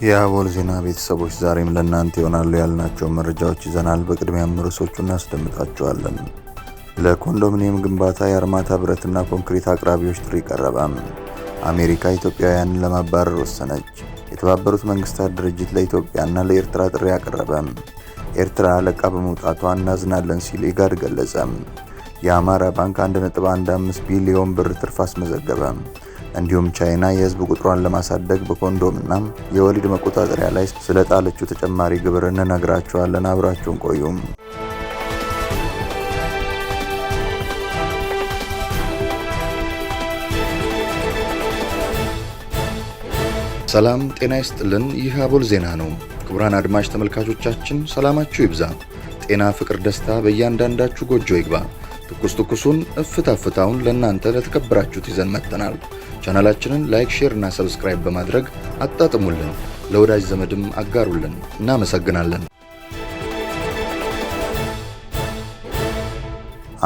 የአቦል ዜና ቤተሰቦች ዛሬም ለእናንተ ይሆናሉ ያልናቸው መረጃዎች ይዘናል። በቅድሚያም ርዕሶቹን እናስደምጣቸዋለን። ለኮንዶሚኒየም ግንባታ የአርማታ ብረትና ኮንክሪት አቅራቢዎች ጥሪ ቀረበ። አሜሪካ ኢትዮጵያውያንን ለማባረር ወሰነች። የተባበሩት መንግስታት ድርጅት ለኢትዮጵያና ለኤርትራ ጥሪ አቀረበ። ኤርትራ ለቃ በመውጣቷ እናዝናለን ሲል ኢጋድ ገለጸ። የአማራ ባንክ 1.15 ቢሊዮን ብር ትርፍ አስመዘገበ። እንዲሁም ቻይና የህዝብ ቁጥሯን ለማሳደግ በኮንዶምና የወሊድ መቆጣጠሪያ ላይ ስለጣለችው ተጨማሪ ግብር እንነግራችኋለን። አብራችሁን ቆዩ። ሰላም ጤና ይስጥልን። ይህ አቦል ዜና ነው። ክቡራን አድማጭ ተመልካቾቻችን ሰላማችሁ ይብዛ፣ ጤና፣ ፍቅር፣ ደስታ በእያንዳንዳችሁ ጎጆ ይግባ። ትኩሱን እፍታውን ለእናንተ ለተከበራችሁት ይዘን መጥተናል። ቻናላችንን ላይክ፣ ሼር እና ሰብስክራይብ በማድረግ አጣጥሙልን፣ ለወዳጅ ዘመድም አጋሩልን። እናመሰግናለን።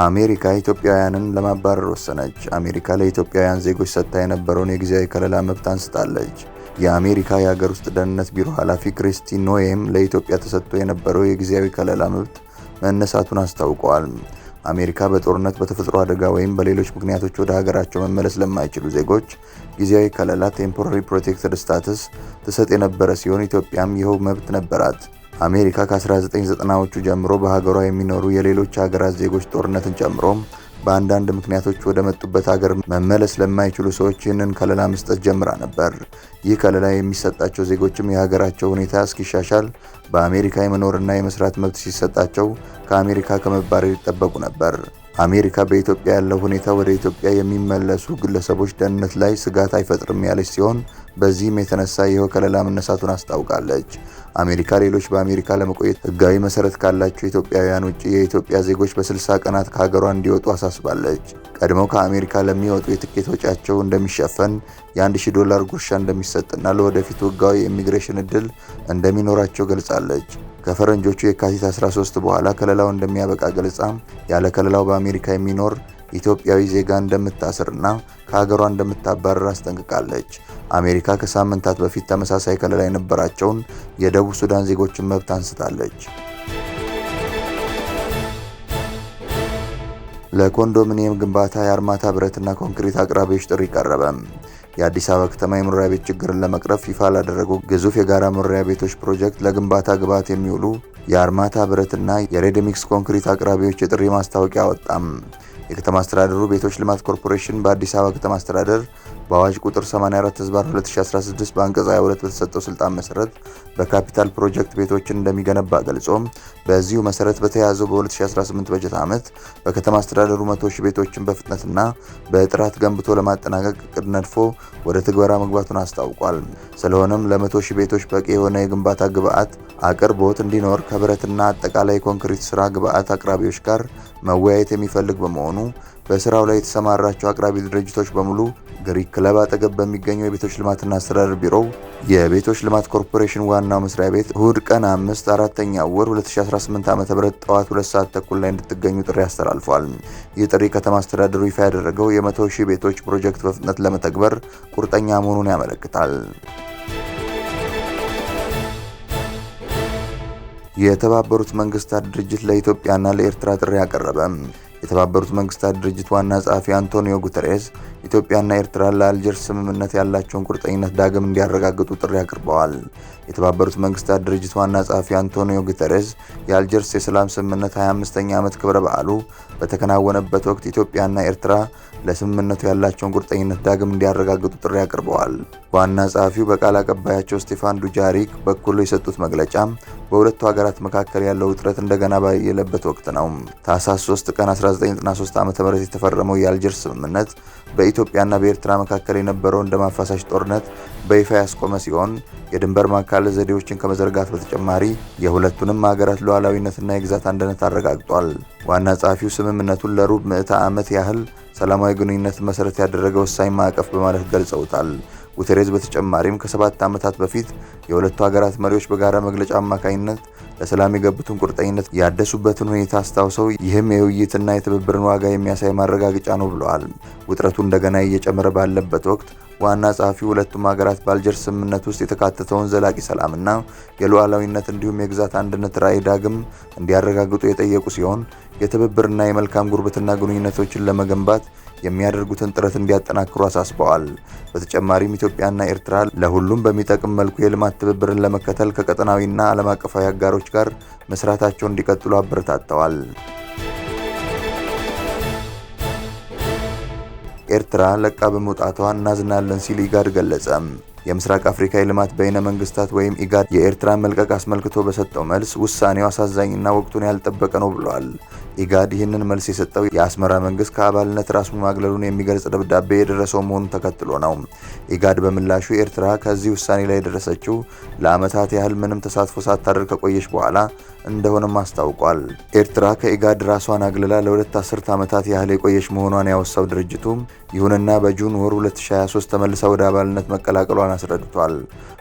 አሜሪካ ኢትዮጵያውያንን ለማባረር ወሰነች። አሜሪካ ለኢትዮጵያውያን ዜጎች ሰጥታ የነበረውን የጊዜያዊ ከለላ መብት አንስታለች። የአሜሪካ የሀገር ውስጥ ደህንነት ቢሮ ኃላፊ ክሪስቲ ኖኤም ለኢትዮጵያ ተሰጥቶ የነበረው የጊዜያዊ ከለላ መብት መነሳቱን አስታውቀዋል። አሜሪካ በጦርነት በተፈጥሮ አደጋ ወይም በሌሎች ምክንያቶች ወደ ሀገራቸው መመለስ ለማይችሉ ዜጎች ጊዜያዊ ከለላ ቴምፖራሪ ፕሮቴክትድ ስታተስ ትሰጥ የነበረ ሲሆን ኢትዮጵያም ይኸው መብት ነበራት። አሜሪካ ከ1990ዎቹ ጀምሮ በሀገሯ የሚኖሩ የሌሎች ሀገራት ዜጎች ጦርነትን ጨምሮ በአንዳንድ ምክንያቶች ወደ መጡበት ሀገር መመለስ ለማይችሉ ሰዎች ይህንን ከለላ መስጠት ጀምራ ነበር። ይህ ከለላ የሚሰጣቸው ዜጎችም የሀገራቸው ሁኔታ እስኪሻሻል በአሜሪካ የመኖርና የመስራት መብት ሲሰጣቸው ከአሜሪካ ከመባረር ይጠበቁ ነበር። አሜሪካ በኢትዮጵያ ያለው ሁኔታ ወደ ኢትዮጵያ የሚመለሱ ግለሰቦች ደህንነት ላይ ስጋት አይፈጥርም ያለች ሲሆን በዚህም የተነሳ ይኸው ከለላ መነሳቱን አስታውቃለች። አሜሪካ ሌሎች በአሜሪካ ለመቆየት ህጋዊ መሰረት ካላቸው ኢትዮጵያውያን ውጭ የኢትዮጵያ ዜጎች በ60 ቀናት ከሀገሯ እንዲወጡ አሳስባለች። ቀድመው ከአሜሪካ ለሚወጡ የትኬት ወጪያቸው እንደሚሸፈን $1000 ጉርሻ እንደሚሰጥና ለወደፊቱ ህጋዊ የኢሚግሬሽን እድል እንደሚኖራቸው ገልጻለች። ከፈረንጆቹ የካቲት 13 በኋላ ከለላው እንደሚያበቃ ገልጻ ያለ ከለላው በአሜሪካ የሚኖር ኢትዮጵያዊ ዜጋ እንደምታስርና ከሀገሯ እንደምታባረር አስጠንቅቃለች። አሜሪካ ከሳምንታት በፊት ተመሳሳይ ከለላ የነበራቸውን የደቡብ ሱዳን ዜጎችን መብት አንስታለች። ለኮንዶሚኒየም ግንባታ የአርማታ ብረትና ኮንክሪት አቅራቢዎች ጥሪ ቀረበ። የአዲስ አበባ ከተማ የመኖሪያ ቤት ችግርን ለመቅረፍ ይፋ ላደረገው ግዙፍ የጋራ መኖሪያ ቤቶች ፕሮጀክት ለግንባታ ግብዓት የሚውሉ የአርማታ ብረትና የሬዲሚክስ ኮንክሪት አቅራቢዎች የጥሪ ማስታወቂያ አወጣም። የከተማ አስተዳደሩ ቤቶች ልማት ኮርፖሬሽን በአዲስ አበባ ከተማ አስተዳደር በአዋጅ ቁጥር 84/2016 በአንቀጽ 22 በተሰጠው ስልጣን መሰረት በካፒታል ፕሮጀክት ቤቶችን እንደሚገነባ ገልጾ በዚሁ መሰረት በተያዘው በ2018 በጀት ዓመት በከተማ አስተዳደሩ 100,000 ቤቶችን በፍጥነትና በጥራት ገንብቶ ለማጠናቀቅ እቅድ ነድፎ ወደ ትግበራ መግባቱን አስታውቋል። ስለሆነም ለ100,000 ቤቶች በቂ የሆነ የግንባታ ግብዓት አቅርቦት እንዲኖር ከብረትና አጠቃላይ ኮንክሪት ስራ ግብዓት አቅራቢዎች ጋር መወያየት የሚፈልግ በመሆኑ በስራው ላይ የተሰማራቸው አቅራቢ ድርጅቶች በሙሉ ግሪክ ክለብ አጠገብ በሚገኘው የቤቶች ልማትና አስተዳደር ቢሮው የቤቶች ልማት ኮርፖሬሽን ዋናው መስሪያ ቤት እሁድ ቀን 5/4 ወር 2018 ዓ.ም ጠዋት 2 ሰዓት ተኩል ላይ እንድትገኙ ጥሪ አስተላልፏል። ይህ ጥሪ ከተማ አስተዳደሩ ይፋ ያደረገው የ100,000 ቤቶች ፕሮጀክት በፍጥነት ለመተግበር ቁርጠኛ መሆኑን ያመለክታል። የተባበሩት መንግስታት ድርጅት ለኢትዮጵያና ለኤርትራ ጥሪ አቀረበ። የተባበሩት መንግስታት ድርጅት ዋና ጸሐፊ አንቶኒዮ ጉተሬስ ኢትዮጵያና ኤርትራ ለአልጀርስ ስምምነት ያላቸውን ቁርጠኝነት ዳግም እንዲያረጋግጡ ጥሪ አቅርበዋል። የተባበሩት መንግስታት ድርጅት ዋና ጸሐፊ አንቶኒዮ ጉተሬስ የአልጀርስ የሰላም ስምምነት 25ኛ ዓመት ክብረ በዓሉ በተከናወነበት ወቅት ኢትዮጵያና ኤርትራ ለስምምነቱ ያላቸውን ቁርጠኝነት ዳግም እንዲያረጋግጡ ጥሪ አቅርበዋል። ዋና ጸሐፊው በቃል አቀባያቸው ስቴፋን ዱጃሪክ በኩል የሰጡት መግለጫ በሁለቱ ሀገራት መካከል ያለው ውጥረት እንደገና ባየለበት ወቅት ነው። ታህሳስ 3 ቀን 1993 ዓ.ም የተፈረመው የአልጀርስ ስምምነት በኢትዮጵያና በኤርትራ መካከል የነበረውን ደም አፋሳሽ ጦርነት በይፋ ያስቆመ ሲሆን የድንበር ማካለል ዘዴዎችን ከመዘርጋት በተጨማሪ የሁለቱንም ሀገራት ሉዓላዊነትና የግዛት አንድነት አረጋግጧል። ዋና ጸሐፊው ስምምነቱን ለሩብ ምዕተ ዓመት ያህል ሰላማዊ ግንኙነት መሰረት ያደረገ ወሳኝ ማዕቀፍ በማለት ገልጸውታል። ጉተሬዝ በተጨማሪም ከ7 ዓመታት በፊት የሁለቱ ሀገራት መሪዎች በጋራ መግለጫ አማካኝነት ለሰላም የገቡትን ቁርጠኝነት ያደሱበትን ሁኔታ አስታውሰው ይህም የውይይትና የትብብርን ዋጋ የሚያሳይ ማረጋገጫ ነው ብለዋል። ውጥረቱ እንደገና እየጨመረ ባለበት ወቅት ዋና ጸሐፊው ሁለቱም ሀገራት በአልጀርስ ስምምነት ውስጥ የተካተተውን ዘላቂ ሰላምና የሉዓላዊነት እንዲሁም የግዛት አንድነት ራዕይ ዳግም እንዲያረጋግጡ የጠየቁ ሲሆን የትብብርና የመልካም ጉርብትና ግንኙነቶችን ለመገንባት የሚያደርጉትን ጥረት እንዲያጠናክሩ አሳስበዋል። በተጨማሪም ኢትዮጵያና ኤርትራ ለሁሉም በሚጠቅም መልኩ የልማት ትብብርን ለመከተል ከቀጠናዊና ዓለም አቀፋዊ አጋሮች ጋር መስራታቸውን እንዲቀጥሉ አበረታተዋል። ኤርትራ ለቃ በመውጣቷ እናዝናለን ሲል ኢጋድ ገለጸ። የምስራቅ አፍሪካ የልማት በይነ መንግስታት ወይም ኢጋድ የኤርትራን መልቀቅ አስመልክቶ በሰጠው መልስ ውሳኔው አሳዛኝና ወቅቱን ያልጠበቀ ነው ብሏል። ኢጋድ ይህንን መልስ የሰጠው የአስመራ መንግስት ከአባልነት ራሱን ማግለሉን የሚገልጽ ደብዳቤ የደረሰው መሆኑን ተከትሎ ነው። ኢጋድ በምላሹ ኤርትራ ከዚህ ውሳኔ ላይ የደረሰችው ለዓመታት ያህል ምንም ተሳትፎ ሳታደርግ ከቆየች በኋላ እንደሆነም አስታውቋል። ኤርትራ ከኢጋድ ራሷን አግልላ ለሁለት አስርት ዓመታት ያህል የቆየች መሆኗን ያወሳው ድርጅቱ ይሁንና በጁን ወር 2023 ተመልሳ ወደ አባልነት መቀላቀሏን አስረድቷል።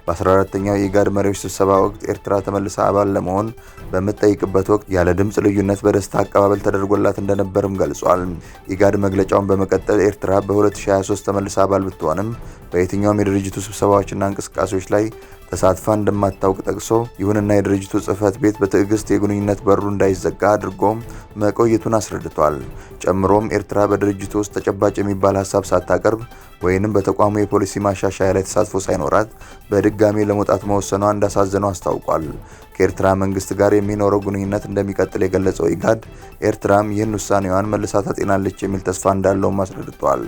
በ14ኛው የኢጋድ መሪዎች ስብሰባ ወቅት ኤርትራ ተመልሳ አባል ለመሆን በምትጠይቅበት ወቅት ያለ ድምጽ ልዩነት በደስታ አቀባበል ተደርጎላት እንደነበርም ገልጿል። ኢጋድ መግለጫውን በመቀጠል ኤርትራ በ2023 ተመልሳ አባል ብትሆንም በየትኛውም የድርጅቱ ስብሰባዎችና እንቅስቃሴዎች ላይ ተሳትፋ እንደማታውቅ ጠቅሶ ይሁንና የድርጅቱ ጽህፈት ቤት በትዕግስት የግንኙነት በሩ እንዳይዘጋ አድርጎ መቆየቱን አስረድቷል። ጨምሮም ኤርትራ በድርጅቱ ውስጥ ተጨባጭ የሚባል ሀሳብ ሳታቀርብ ወይንም በተቋሙ የፖሊሲ ማሻሻያ ላይ ተሳትፎ ሳይኖራት በድጋሚ ለመውጣት መወሰኗ እንዳሳዘነው አስታውቋል። ከኤርትራ መንግስት ጋር የሚኖረው ግንኙነት እንደሚቀጥል የገለጸው ኢጋድ ኤርትራም ይህን ውሳኔዋን መልሳ ታጤናለች የሚል ተስፋ እንዳለውም አስረድቷል።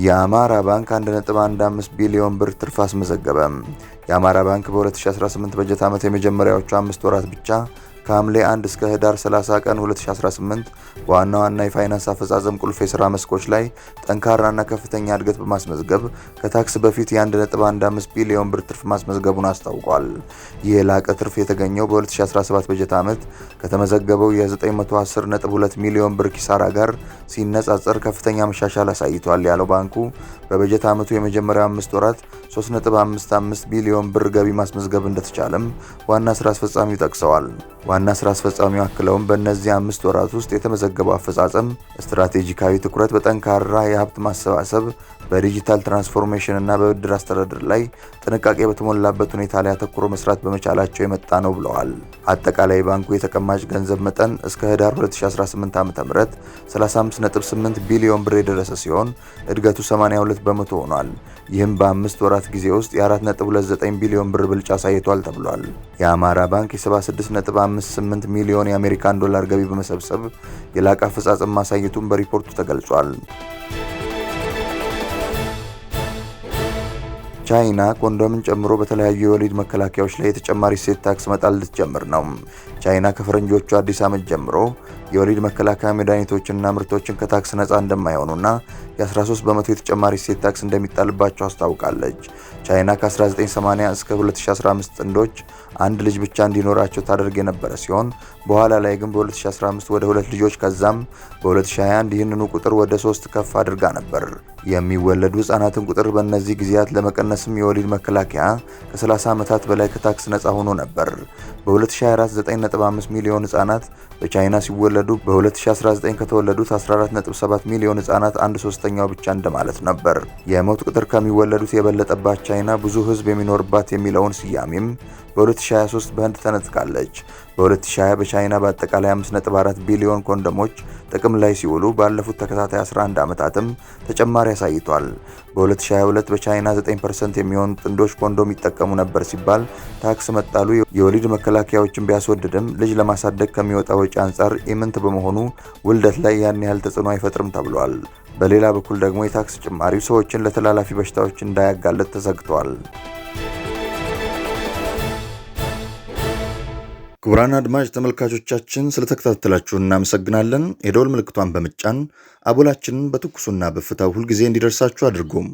የአማራ ባንክ 1.15 ቢሊዮን ብር ትርፍ አስመዘገበ። የአማራ ባንክ በ2018 በጀት ዓመት የመጀመሪያዎቹ 5 ወራት ብቻ ከሐምሌ 1 እስከ ህዳር 30 ቀን 2018 በዋና ዋና የፋይናንስ አፈጻጸም ቁልፍ የሥራ መስኮች ላይ ጠንካራና ከፍተኛ እድገት በማስመዝገብ ከታክስ በፊት የ1.15 ቢሊዮን ብር ትርፍ ማስመዝገቡን አስታውቋል። ይህ የላቀ ትርፍ የተገኘው በ2017 በጀት ዓመት ከተመዘገበው የ910.2 ሚሊዮን ብር ኪሳራ ጋር ሲነጻጸር ከፍተኛ መሻሻል አሳይቷል ያለው ባንኩ በበጀት ዓመቱ የመጀመሪያው 5 ወራት 3.55 ቢሊዮን ብር ገቢ ማስመዝገብ እንደተቻለም ዋና ስራ አስፈጻሚው ጠቅሰዋል። ዋና ስራ አስፈጻሚው አክለውም በእነዚህ 5 ወራት ውስጥ የተመዘገበው አፈጻጸም ስትራቴጂካዊ ትኩረት በጠንካራ የሀብት ማሰባሰብ፣ በዲጂታል ትራንስፎርሜሽን እና በብድር አስተዳደር ላይ ጥንቃቄ በተሞላበት ሁኔታ ላይ አተኩሮ መስራት በመቻላቸው የመጣ ነው ብለዋል። አጠቃላይ ባንኩ የተቀማጭ ገንዘብ መጠን እስከ ህዳር 2018 ዓ.ም 35.8 ቢሊዮን ብር የደረሰ ሲሆን እድገቱ 82 በመቶ ሆኗል። ይህም በ5 ወራት ጊዜ ውስጥ የ4.29 ቢሊዮን ብር ብልጫ አሳይቷል ተብሏል። የአማራ ባንክ የ76.58 ሚሊዮን የአሜሪካን ዶላር ገቢ በመሰብሰብ የላቀ አፈጻጸም ማሳየቱን በሪፖርቱ ተገልጿል። ቻይና ኮንዶምን ጨምሮ በተለያዩ የወሊድ መከላከያዎች ላይ የተጨማሪ እሴት ታክስ መጣል ልትጀምር ነው። ቻይና ከፈረንጆቹ አዲስ ዓመት ጀምሮ የወሊድ መከላከያ መድኃኒቶችንና ምርቶችን ከታክስ ነፃ እንደማይሆኑና የ13 በመቶ የተጨማሪ እሴት ታክስ እንደሚጣልባቸው አስታውቃለች። ቻይና ከ1980 እስከ 2015 ጥንዶች አንድ ልጅ ብቻ እንዲኖራቸው ታደርግ የነበረ ሲሆን በኋላ ላይ ግን በ2015 ወደ 2 ልጆች ከዛም በ2021 ይህንኑ ቁጥር ወደ 3 ከፍ አድርጋ ነበር። የሚወለዱ ህጻናትን ቁጥር በእነዚህ ጊዜያት ለመቀነስም የወሊድ መከላከያ ከ30 ዓመታት በላይ ከታክስ ነፃ ሆኖ ነበር። በ2024 9.5 ሚሊዮን ህጻናት በቻይና ሲወለዱ በ2019 ከተወለዱት 14.7 ሚሊዮን ህጻናት 1/3ኛው ብቻ እንደማለት ነበር። የሞት ቁጥር ከሚወለዱት የበለጠባት ቻይና ብዙ ህዝብ የሚኖርባት የሚለውን ስያሜም በ2023 በህንድ ተነጥቃለች። በ2020 በቻይና በአጠቃላይ 5.4 ቢሊዮን ኮንዶሞች ጥቅም ላይ ሲውሉ ባለፉት ተከታታይ 11 ዓመታትም ተጨማሪ አሳይቷል። በ2022 በቻይና 9% የሚሆኑ ጥንዶች ኮንዶም ይጠቀሙ ነበር ሲባል ታክስ መጣሉ የወሊድ መከላከያዎችን ቢያስወድድም ልጅ ለማሳደግ ከሚወጣ ወጪ አንጻር ኢምንት በመሆኑ ውልደት ላይ ያን ያህል ተጽዕኖ አይፈጥርም ተብሏል። በሌላ በኩል ደግሞ የታክስ ጭማሪው ሰዎችን ለተላላፊ በሽታዎች እንዳያጋለጥ ተሰግቷል። ክቡራን አድማጭ ተመልካቾቻችን ስለተከታተላችሁ እናመሰግናለን። የደወል ምልክቷን በመጫን አቦላችንን በትኩሱና በፍታው ሁልጊዜ እንዲደርሳችሁ አድርጉም።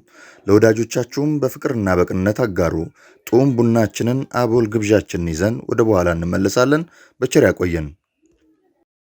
ለወዳጆቻችሁም በፍቅርና በቅንነት አጋሩ። ጡም ቡናችንን አቦል ግብዣችንን ይዘን ወደ በኋላ እንመለሳለን። በቸር ያቆየን።